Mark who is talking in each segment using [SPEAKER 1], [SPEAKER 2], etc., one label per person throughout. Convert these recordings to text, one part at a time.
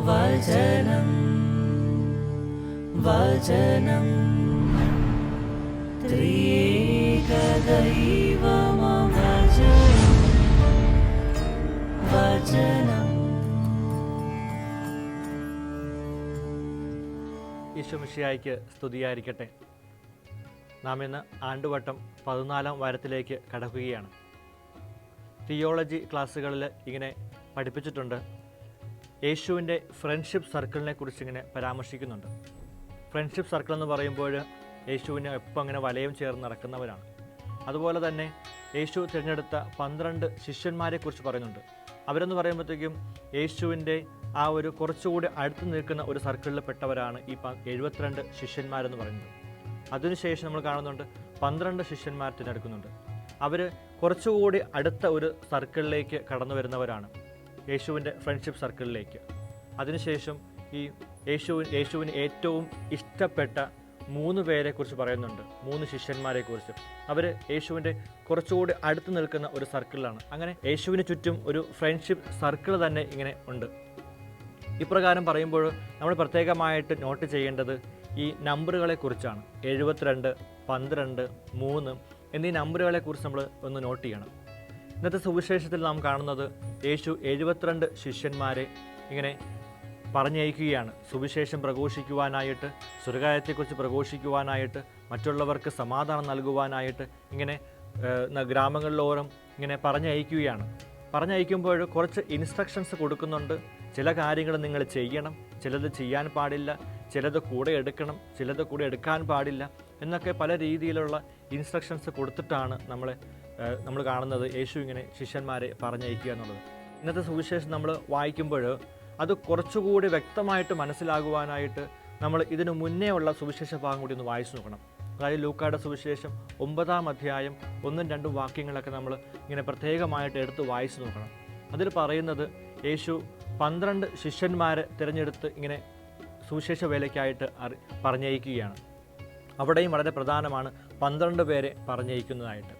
[SPEAKER 1] വചനം വചനം ത്രിയേക ദൈവമം വചനം.
[SPEAKER 2] ഈശോ മിശിഹായ്ക്ക് സ്തുതിയായിരിക്കട്ടെ. നാം ഇന്ന് ആണ്ടുവട്ടം 14-ാം വാരത്തിലേക്ക് കടക്കുകയാണ്. തിയോളജി ക്ലാസ്സുകളിൽ ഇങ്ങനെ പഠിപ്പിച്ചിട്ടുണ്ട്, യേശുവിൻ്റെ ഫ്രണ്ട്ഷിപ്പ് സർക്കിളിനെ കുറിച്ച് ഇങ്ങനെ പരാമർശിക്കുന്നുണ്ട്. ഫ്രണ്ട്ഷിപ്പ് സർക്കിൾ എന്ന് പറയുമ്പോൾ യേശുവിന് എപ്പോൾ അങ്ങനെ വലയം ചേർന്ന് നടക്കുന്നവരാണ്. അതുപോലെ തന്നെ യേശു തിരഞ്ഞെടുത്ത 12 ശിഷ്യന്മാരെക്കുറിച്ച് പറയുന്നുണ്ട്. അവരെന്ന് പറയുമ്പോഴത്തേക്കും യേശുവിൻ്റെ ആ ഒരു കുറച്ചുകൂടി അടുത്ത് നിൽക്കുന്ന ഒരു സർക്കിളിൽ പെട്ടവരാണ് ഈ 72 ശിഷ്യന്മാരെന്ന് പറയുന്നത്. അതിനുശേഷം നമ്മൾ കാണുന്നുണ്ട് 12 ശിഷ്യന്മാർ തിരഞ്ഞെടുക്കുന്നുണ്ട്. അവർ കുറച്ചുകൂടി അടുത്ത ഒരു സർക്കിളിലേക്ക് കടന്നു വരുന്നവരാണ്, യേശുവിൻ്റെ ഫ്രണ്ട്ഷിപ്പ് സർക്കിളിലേക്ക്. അതിനുശേഷം ഈ യേശുവിന് ഏറ്റവും ഇഷ്ടപ്പെട്ട 3 പേരെക്കുറിച്ച് പറയുന്നുണ്ട്, 3 ശിഷ്യന്മാരെക്കുറിച്ച്. അവർ യേശുവിൻ്റെ കുറച്ചുകൂടി അടുത്ത് നിൽക്കുന്ന ഒരു സർക്കിളിലാണ്. അങ്ങനെ യേശുവിന് ചുറ്റും ഒരു ഫ്രണ്ട്ഷിപ്പ് സർക്കിൾ തന്നെ ഇങ്ങനെ ഉണ്ട്. ഇപ്രകാരം പറയുമ്പോൾ നമ്മൾ പ്രത്യേകമായിട്ട് നോട്ട് ചെയ്യേണ്ടത് ഈ നമ്പറുകളെ കുറിച്ചാണ്. 72, 12, 3 എന്നീ നമ്പറുകളെക്കുറിച്ച് നമ്മൾ ഒന്ന് നോട്ട് ചെയ്യണം. ഇന്നത്തെ സുവിശേഷത്തിൽ നാം കാണുന്നത് യേശു 72 ശിഷ്യന്മാരെ ഇങ്ങനെ പറഞ്ഞയക്കുകയാണ്. സുവിശേഷം പ്രഘോഷിക്കുവാനായിട്ട്, സ്വർഗ്ഗരാജ്യത്തെക്കുറിച്ച് പ്രഘോഷിക്കുവാനായിട്ട്, മറ്റുള്ളവർക്ക് സമാധാനം നൽകുവാനായിട്ട് ഇങ്ങനെ ഗ്രാമങ്ങളിലോരം ഇങ്ങനെ പറഞ്ഞയക്കുകയാണ്. പറഞ്ഞയക്കുമ്പോൾ കുറച്ച് ഇൻസ്ട്രക്ഷൻസ് കൊടുക്കുന്നുണ്ട്. ചില കാര്യങ്ങൾ നിങ്ങൾ ചെയ്യണം, ചിലത് ചെയ്യാൻ പാടില്ല, ചിലത് കൂടെ എടുക്കണം, ചിലത് കൂടെ എടുക്കാൻ പാടില്ല എന്നൊക്കെ പല രീതിയിലുള്ള ഇൻസ്ട്രക്ഷൻസ് കൊടുത്തിട്ടാണ് നമ്മൾ കാണുന്നത് യേശു ഇങ്ങനെ ശിഷ്യന്മാരെ പറഞ്ഞയക്കുക എന്നുള്ളത്. ഇന്നത്തെ സുവിശേഷം നമ്മൾ വായിക്കുമ്പോൾ അത് കുറച്ചുകൂടി വ്യക്തമായിട്ട് മനസ്സിലാകുവാനായിട്ട് നമ്മൾ ഇതിനു മുന്നേ ഉള്ള സുവിശേഷ ഭാഗം കൂടി ഒന്ന് വായിച്ചു നോക്കണം. അതായത് ലൂക്കായുടെ സുവിശേഷം 9-ാം അധ്യായം 1-2 വാക്യങ്ങളൊക്കെ നമ്മൾ ഇങ്ങനെ പ്രത്യേകമായിട്ട് എടുത്ത് വായിച്ചു നോക്കണം. അതിൽ പറയുന്നത് യേശു 12 ശിഷ്യന്മാരെ തിരഞ്ഞെടുത്ത് ഇങ്ങനെ സുവിശേഷ വേലയ്ക്കായിട്ട് പറഞ്ഞയക്കുകയാണ്. അവിടെയും വളരെ പ്രധാനമാണ് 12 പേരെ പറഞ്ഞയക്കുന്നതായിട്ട്.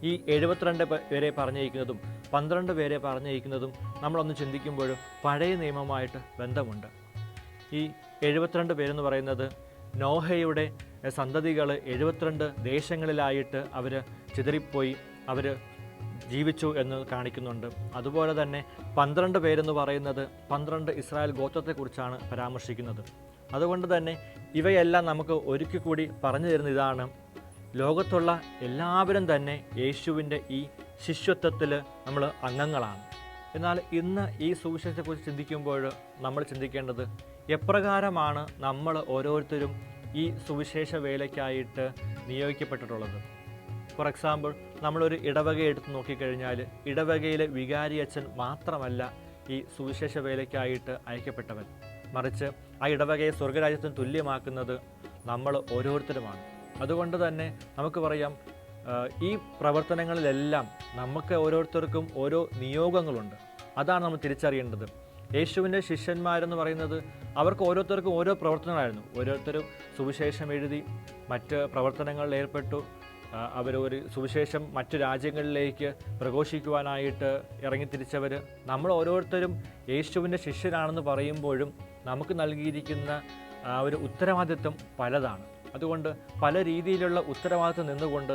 [SPEAKER 2] ഈ 72 പേരെ പറഞ്ഞയക്കുന്നതും 12 പേരെ പറഞ്ഞയക്കുന്നതും നമ്മളൊന്ന് ചിന്തിക്കുമ്പോൾ പഴയ നിയമമായിട്ട് ബന്ധമുണ്ട്. ഈ 72 പേരെന്ന് പറയുന്നത് നോഹയുടെ സന്തതികൾ 72 ദേശങ്ങളിലായിട്ട് അവർ ചിതറിപ്പോയി അവർ ജീവിച്ചു എന്ന് കാണിക്കുന്നുണ്ട്. അതുപോലെ തന്നെ 12 പേരെന്ന് പറയുന്നത് 12 ഇസ്രായേൽ ഗോത്രത്തെക്കുറിച്ചാണ് പരാമർശിക്കുന്നത്. അതുകൊണ്ട് തന്നെ ഇവയെല്ലാം നമുക്ക് ഒരിക്കൽ കൂടി പറഞ്ഞു തരുന്ന ഇതാണ്, ലോകത്തുള്ള എല്ലാവരും തന്നെ യേശുവിൻ്റെ ഈ ശിഷ്യത്വത്തിൽ നമ്മൾ അംഗങ്ങളാണ്. എന്നാൽ ഇന്ന് ഈ സുവിശേഷത്തെക്കുറിച്ച് ചിന്തിക്കുമ്പോൾ നമ്മൾ ചിന്തിക്കേണ്ടത് എപ്രകാരമാണ് നമ്മൾ ഓരോരുത്തരും ഈ സുവിശേഷ വേലയ്ക്കായിട്ട് നിയോഗിക്കപ്പെട്ടിട്ടുള്ളത്. ഫോർ എക്സാമ്പിൾ, നമ്മളൊരു ഇടവക എടുത്ത് നോക്കിക്കഴിഞ്ഞാൽ ഇടവകയിലെ വികാരി അച്ഛൻ മാത്രമല്ല ഈ സുവിശേഷ വേലയ്ക്കായിട്ട് അയക്കപ്പെട്ടവൻ, മറിച്ച് ആ ഇടവകയെ സ്വർഗ്ഗരാജ്യത്തിന് തുല്യമാക്കുന്നത് നമ്മൾ ഓരോരുത്തരുമാണ്. അതുകൊണ്ട് തന്നെ നമുക്ക് പറയാം, ഈ പ്രവർത്തനങ്ങളിലെല്ലാം നമുക്ക് ഓരോരുത്തർക്കും ഓരോ നിയോഗങ്ങളുണ്ട്. അതാണ് നമ്മൾ തിരിച്ചറിയേണ്ടത്. യേശുവിൻ്റെ ശിഷ്യന്മാരെന്ന് പറയുന്നത് അവർക്ക് ഓരോരുത്തർക്കും ഓരോ പ്രവർത്തനങ്ങളായിരുന്നു. ഓരോരുത്തരും സുവിശേഷം എഴുതി മറ്റ് പ്രവർത്തനങ്ങളിൽ ഏർപ്പെട്ടു. അവരൊരു സുവിശേഷം മറ്റു രാജ്യങ്ങളിലേക്ക് പ്രഘോഷിക്കുവാനായിട്ട് ഇറങ്ങിത്തിരിച്ചവർ. നമ്മൾ ഓരോരുത്തരും യേശുവിൻ്റെ ശിഷ്യരാണെന്ന് പറയുമ്പോഴും നമുക്ക് നൽകിയിരിക്കുന്ന ഒരു ഉത്തരവാദിത്വം പലതാണ്. അതുകൊണ്ട് പല രീതിയിലുള്ള ഉത്തരവാദിത്വം നിന്നുകൊണ്ട്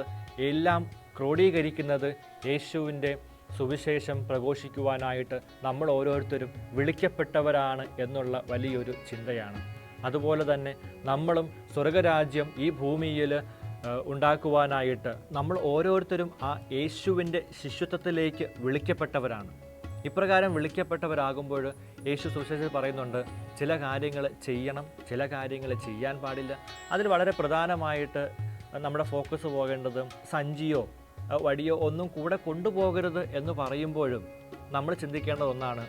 [SPEAKER 2] എല്ലാം ക്രോഡീകരിക്കുന്നത് യേശുവിൻ്റെ സുവിശേഷം പ്രഘോഷിക്കുവാനായിട്ട് നമ്മൾ ഓരോരുത്തരും വിളിക്കപ്പെട്ടവരാണ് എന്നുള്ള വലിയൊരു ചിന്തയാണ്. അതുപോലെ തന്നെ നമ്മളും സ്വർഗരാജ്യം ഈ ഭൂമിയിൽ ഉണ്ടാക്കുവാനായിട്ട് നമ്മൾ ഓരോരുത്തരും ആ യേശുവിൻ്റെ ശിഷ്യത്വത്തിലേക്ക് വിളിക്കപ്പെട്ടവരാണ്. ഇപ്രകാരം വിളിക്കപ്പെട്ടവരാകുമ്പോൾ യേശു സുവിശേഷത്തിൽ പറയുന്നുണ്ട്, ചില കാര്യങ്ങൾ ചെയ്യണം, ചില കാര്യങ്ങൾ ചെയ്യാൻ പാടില്ല. അതിൽ വളരെ പ്രധാനമായിട്ട് നമ്മുടെ ഫോക്കസ് പോകേണ്ടത് സഞ്ചിയോ വടിയോ ഒന്നും കൂടെ കൊണ്ടുപോകരുത് എന്ന് പറയുമ്പോഴും നമ്മൾ ചിന്തിക്കേണ്ട ഒന്നാണ്,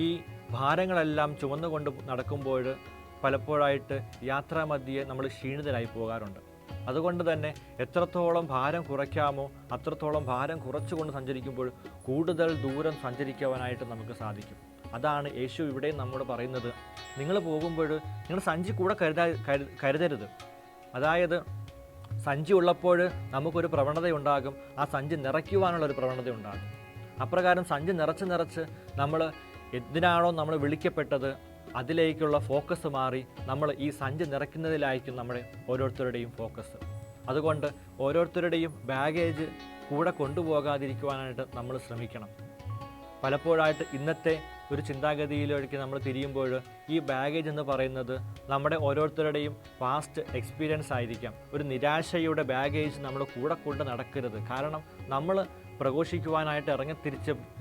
[SPEAKER 2] ഈ ഭാരങ്ങളെല്ലാം ചുമന്നുകൊണ്ട് നടക്കുമ്പോൾ പലപ്പോഴായിട്ട് യാത്രാമധ്യേ നമ്മൾ ക്ഷീണിതരായി പോകാറുണ്ട്. അതുകൊണ്ട് തന്നെ എത്രത്തോളം ഭാരം കുറയ്ക്കാമോ അത്രത്തോളം ഭാരം കുറച്ചുകൊണ്ട് സഞ്ചരിക്കുമ്പോൾ കൂടുതൽ ദൂരം സഞ്ചരിക്കുവാനായിട്ട് നമുക്ക് സാധിക്കും. അതാണ് യേശു ഇവിടെ നമ്മോട് പറയുന്നത്. നിങ്ങൾ പോകുമ്പോൾ നിങ്ങൾ സഞ്ചി കൂടെ കരുതരുത്. അതായത് സഞ്ചി ഉള്ളപ്പോൾ നമുക്കൊരു പ്രവണതയുണ്ടാകും, ആ സഞ്ചി നിറയ്ക്കുവാനുള്ളൊരു പ്രവണതയുണ്ടാകും. അപ്രകാരം സഞ്ചി നിറച്ച് നമ്മൾ എന്തിനാണോ നമ്മൾ വിളിക്കപ്പെട്ടത് അതിലേക്കുള്ള ഫോക്കസ് മാറി നമ്മൾ ഈ സഞ്ചി നിറയ്ക്കുന്നതിലായിരിക്കും നമ്മുടെ ഓരോരുത്തരുടെയും ഫോക്കസ്. അതുകൊണ്ട് ഓരോരുത്തരുടെയും ബാഗേജ് കൂടെ കൊണ്ടുപോകാതിരിക്കുവാനായിട്ട് നമ്മൾ ശ്രമിക്കണം. പലപ്പോഴായിട്ട് ഇന്നത്തെ ഒരു ചിന്താഗതിയിലേക്ക് നമ്മൾ തിരിയുമ്പോൾ ഈ ബാഗേജ് എന്ന് പറയുന്നത് നമ്മുടെ ഓരോരുത്തരുടെയും പാസ്റ്റ് എക്സ്പീരിയൻസ് ആയിരിക്കാം. ഒരു നിരാശയുടെ ബാഗേജ് നമ്മൾ കൂടെ കൊണ്ട് നടക്കരുത്. കാരണം നമ്മൾ പ്രഘോഷിക്കുവാനായിട്ട്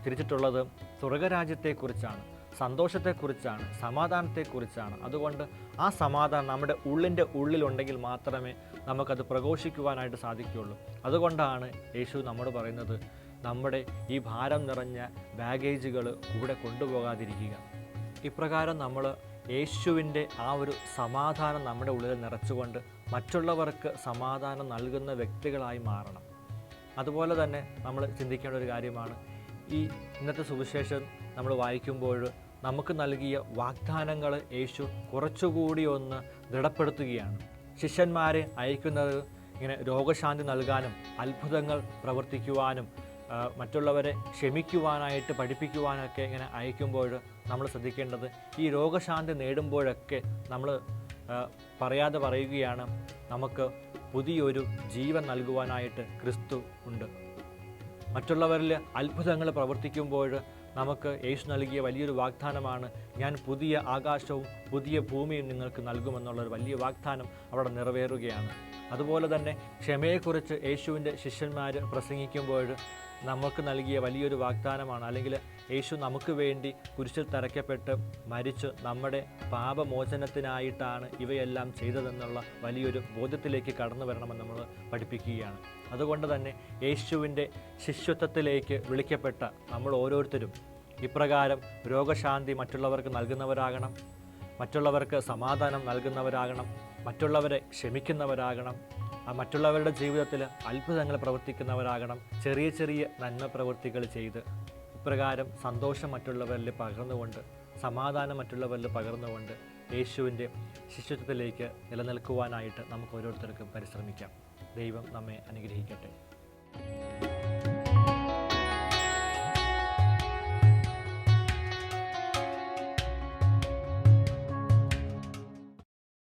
[SPEAKER 2] തിരിച്ചിട്ടുള്ളത് സ്വർഗരാജ്യത്തെക്കുറിച്ചാണ്, സന്തോഷത്തെക്കുറിച്ചാണ്, സമാധാനത്തെക്കുറിച്ചാണ്. അതുകൊണ്ട് ആ സമാധാനം നമ്മുടെ ഉള്ളിലുണ്ടെങ്കിൽ മാത്രമേ നമുക്കത് പ്രഘോഷിക്കുവാനായിട്ട് സാധിക്കുകയുള്ളൂ. അതുകൊണ്ടാണ് യേശു നമ്മോട് പറയുന്നത്, നമ്മുടെ ഈ ഭാരം നിറഞ്ഞ ബാഗേജുകൾ കൂടെ കൊണ്ടുപോകാതിരിക്കുക. ഇപ്രകാരം നമ്മൾ യേശുവിൻ്റെ ആ ഒരു സമാധാനം നമ്മുടെ ഉള്ളിൽ നിറച്ചുകൊണ്ട് മറ്റുള്ളവർക്ക് സമാധാനം നൽകുന്ന വ്യക്തികളായി മാറണം. അതുപോലെ തന്നെ നമ്മൾ ചിന്തിക്കേണ്ട ഒരു കാര്യമാണ്, ഈ ഇന്നത്തെ സുവിശേഷം നമ്മൾ വായിക്കുമ്പോൾ നമുക്ക് നൽകിയ വാഗ്ദാനങ്ങൾ യേശു കുറച്ചുകൂടി ഒന്ന് ദൃഢപ്പെടുത്തുകയാണ്. ശിഷ്യന്മാരെ അയക്കുന്നത് ഇങ്ങനെ രോഗശാന്തി നൽകാനും അത്ഭുതങ്ങൾ പ്രവർത്തിക്കുവാനും മറ്റുള്ളവരെ ക്ഷമിക്കുവാനായിട്ട് പഠിപ്പിക്കുവാനൊക്കെ ഇങ്ങനെ അയക്കുമ്പോൾ നമ്മൾ ശ്രദ്ധിക്കേണ്ടത്, ഈ രോഗശാന്തി നേടുമ്പോഴൊക്കെ നമ്മൾ പറയാതെ പറയുകയാണ്, നമുക്ക് പുതിയൊരു ജീവൻ നൽകുവാനായിട്ട് ക്രിസ്തു ഉണ്ട്. മറ്റുള്ളവരിൽ അത്ഭുതങ്ങൾ പ്രവർത്തിക്കുമ്പോൾ നമുക്ക് യേശു നൽകിയ വലിയൊരു വാഗ്ദാനമാണ്, ഞാൻ പുതിയ ആകാശവും പുതിയ ഭൂമിയും നിങ്ങൾക്ക് നൽകുമെന്നുള്ളൊരു വലിയ വാഗ്ദാനം അവിടെ നിറവേറുകയാണ്. അതുപോലെ തന്നെ ക്ഷമയെക്കുറിച്ച് യേശുവിൻ്റെ ശിഷ്യന്മാർ പ്രസംഗിക്കുമ്പോൾ നമുക്ക് നൽകിയ വലിയൊരു വാഗ്ദാനമാണ്, അല്ലെങ്കിൽ യേശു നമുക്ക് വേണ്ടി കുരിശിൽ തറയ്ക്കപ്പെട്ട് മരിച്ച് നമ്മുടെ പാപമോചനത്തിനായിട്ടാണ് ഇവയെല്ലാം ചെയ്തതെന്നുള്ള വലിയൊരു ബോധ്യത്തിലേക്ക് കടന്നു വരണമെന്ന് നമ്മൾ പഠിപ്പിക്കുകയാണ്. അതുകൊണ്ട് തന്നെ യേശുവിൻ്റെ ശിഷ്യത്വത്തിലേക്ക് വിളിക്കപ്പെട്ട നമ്മൾ ഓരോരുത്തരും ഇപ്രകാരം രോഗശാന്തി മറ്റുള്ളവർക്ക് നൽകുന്നവരാകണം, മറ്റുള്ളവർക്ക് സമാധാനം നൽകുന്നവരാകണം, മറ്റുള്ളവരെ ക്ഷമിക്കുന്നവരാകണം, മറ്റുള്ളവരുടെ ജീവിതത്തിൽ അത്ഭുതങ്ങൾ പ്രവർത്തിക്കുന്നവരാകണം, ചെറിയ ചെറിയ നന്മ പ്രവൃത്തികൾ ചെയ്ത് ഇപ്രകാരം സന്തോഷം മറ്റുള്ളവരിൽ പകർന്നുകൊണ്ട്, സമാധാനം മറ്റുള്ളവരിൽ പകർന്നുകൊണ്ട് യേശുവിൻ്റെ ശിഷ്യത്വത്തിലേക്ക് നിലനിൽക്കുവാനായിട്ട് നമുക്ക് ഓരോരുത്തർക്കും പരിശ്രമിക്കാം. ദൈവം നമ്മെ അനുഗ്രഹിക്കട്ടെ.